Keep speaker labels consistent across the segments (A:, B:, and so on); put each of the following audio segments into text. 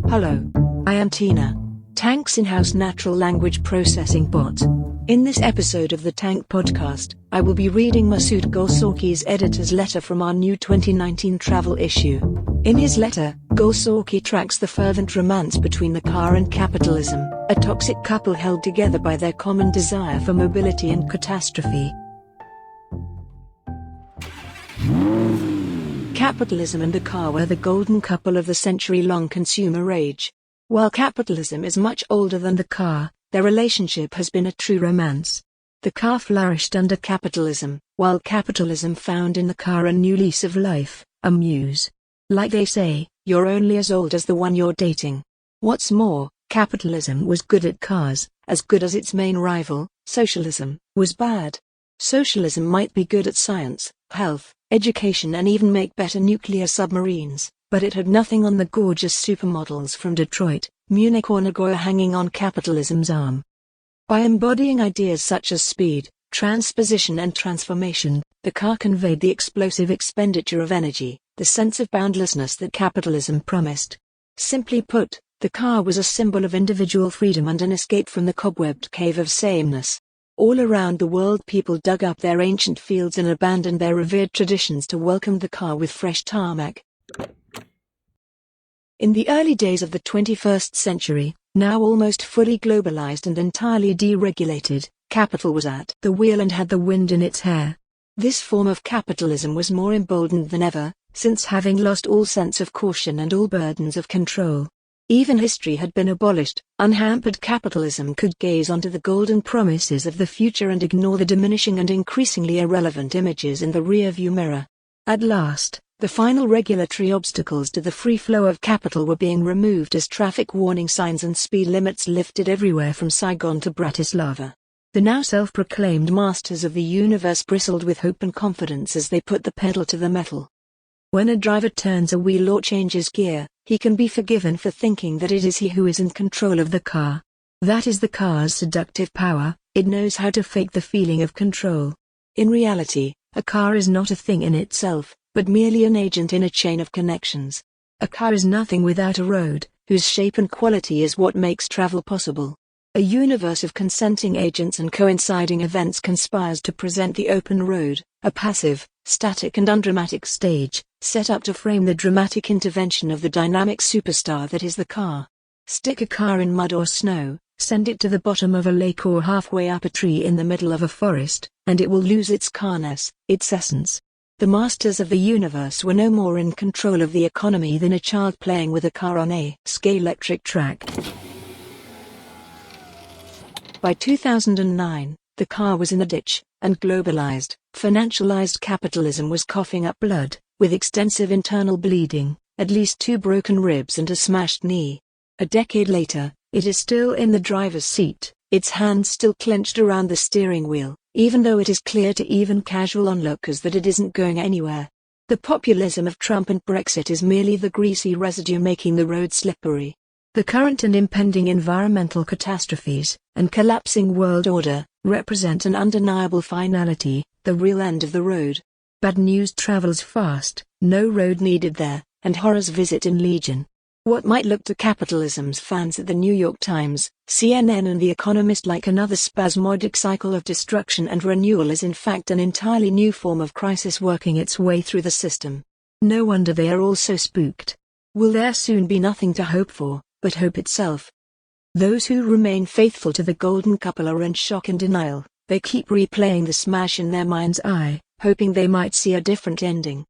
A: Hello. I am Tina, Tank's in-house natural language processing bot. In this episode of the Tank podcast, I will be reading Masoud Golsorkhi's editor's letter from our new 2019 travel issue. In his letter, Golsorkhi tracks the fervent romance between the car and capitalism, a toxic couple held together by their common desire for mobility and catastrophe. Capitalism and the car were the golden couple of the century-long consumer age. While capitalism is much older than the car, their relationship has been a true romance. The car flourished under capitalism, while capitalism found in the car a new lease of life, a muse. Like they say, you're only as old as the one you're dating. What's more, capitalism was good at cars, as good as its main rival, socialism, was bad. Socialism might be good at science, health, education and even make better nuclear submarines, but it had nothing on the gorgeous supermodels from Detroit, Munich or Nagoya hanging on capitalism's arm. By embodying ideas such as speed, transposition and transformation, the car conveyed the explosive expenditure of energy, the sense of boundlessness that capitalism promised. Simply put, the car was a symbol of individual freedom and an escape from the cobwebbed cave of sameness. All around the world people dug up their ancient fields and abandoned their revered traditions to welcome the car with fresh tarmac. In the early days of the 21st century, now almost fully globalized and entirely deregulated, capital was at the wheel and had the wind in its hair. This form of capitalism was more emboldened than ever, since having lost all sense of caution and all burdens of control. Even history had been abolished, unhampered capitalism could gaze onto the golden promises of the future and ignore the diminishing and increasingly irrelevant images in the rearview mirror. At last, the final regulatory obstacles to the free flow of capital were being removed as traffic warning signs and speed limits lifted everywhere from Saigon to Bratislava. The now self-proclaimed masters of the universe bristled with hope and confidence as they put the pedal to the metal. When a driver turns a wheel or changes gear, he can be forgiven for thinking that it is he who is in control of the car. That is the car's seductive power, it knows how to fake the feeling of control. In reality, a car is not a thing in itself, but merely an agent in a chain of connections. A car is nothing without a road, whose shape and quality is what makes travel possible. A universe of consenting agents and coinciding events conspires to present the open road, a passive, static and undramatic stage, set up to frame the dramatic intervention of the dynamic superstar that is the car. Stick a car in mud or snow, send it to the bottom of a lake or halfway up a tree in the middle of a forest, and it will lose its carness, its essence. The masters of the universe were no more in control of the economy than a child playing with a car on a scale-electric track. By 2009, the car was in the ditch, and globalized, financialized capitalism was coughing up blood, with extensive internal bleeding, at least 2 broken ribs and a smashed knee. A decade later, it is still in the driver's seat, its hands still clenched around the steering wheel, even though it is clear to even casual onlookers that it isn't going anywhere. The populism of Trump and Brexit is merely the greasy residue making the road slippery. The current and impending environmental catastrophes, and collapsing world order, represent an undeniable finality, the real end of the road. Bad news travels fast, no road needed there, and horrors visit in legion. What might look to capitalism's fans at the New York Times, CNN and The Economist like another spasmodic cycle of destruction and renewal is in fact an entirely new form of crisis working its way through the system. No wonder they are all so spooked. Will there soon be nothing to hope for, but hope itself? Those who remain faithful to the golden couple are in shock and denial. They keep replaying the smash in their mind's eye, hoping they might see a different ending.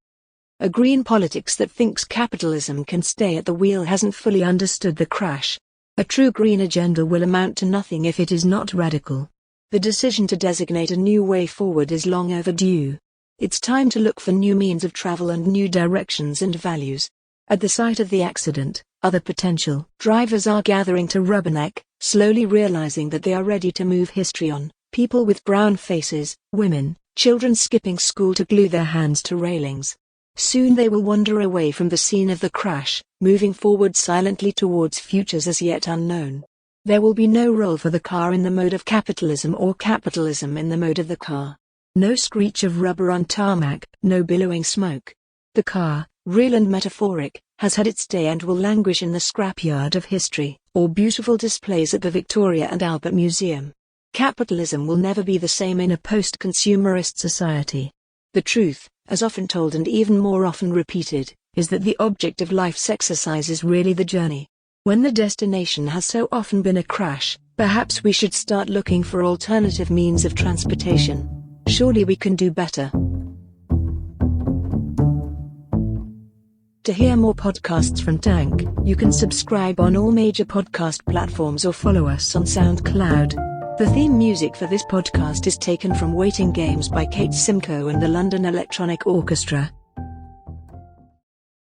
A: A green politics that thinks capitalism can stay at the wheel hasn't fully understood the crash. A true green agenda will amount to nothing if it is not radical. The decision to designate a new way forward is long overdue. It's time to look for new means of travel and new directions and values. At the site of the accident, other potential drivers are gathering to rubberneck, slowly realizing that they are ready to move history on. People with brown faces, women, children skipping school to glue their hands to railings. Soon they will wander away from the scene of the crash, moving forward silently towards futures as yet unknown. There will be no role for the car in the mode of capitalism or capitalism in the mode of the car. No screech of rubber on tarmac, no billowing smoke. The car, real and metaphoric, has had its day and will languish in the scrapyard of history, or beautiful displays at the Victoria and Albert Museum. Capitalism will never be the same in a post-consumerist society. The truth, as often told and even more often repeated, is that the object of life's exercise is really the journey. When the destination has so often been a crash, perhaps we should start looking for alternative means of transportation. Surely we can do better. To hear more podcasts from Tank, you can subscribe on all major podcast platforms or follow us on SoundCloud. The theme music for this podcast is taken from Waiting Games by Kate Simcoe and the London Electronic Orchestra.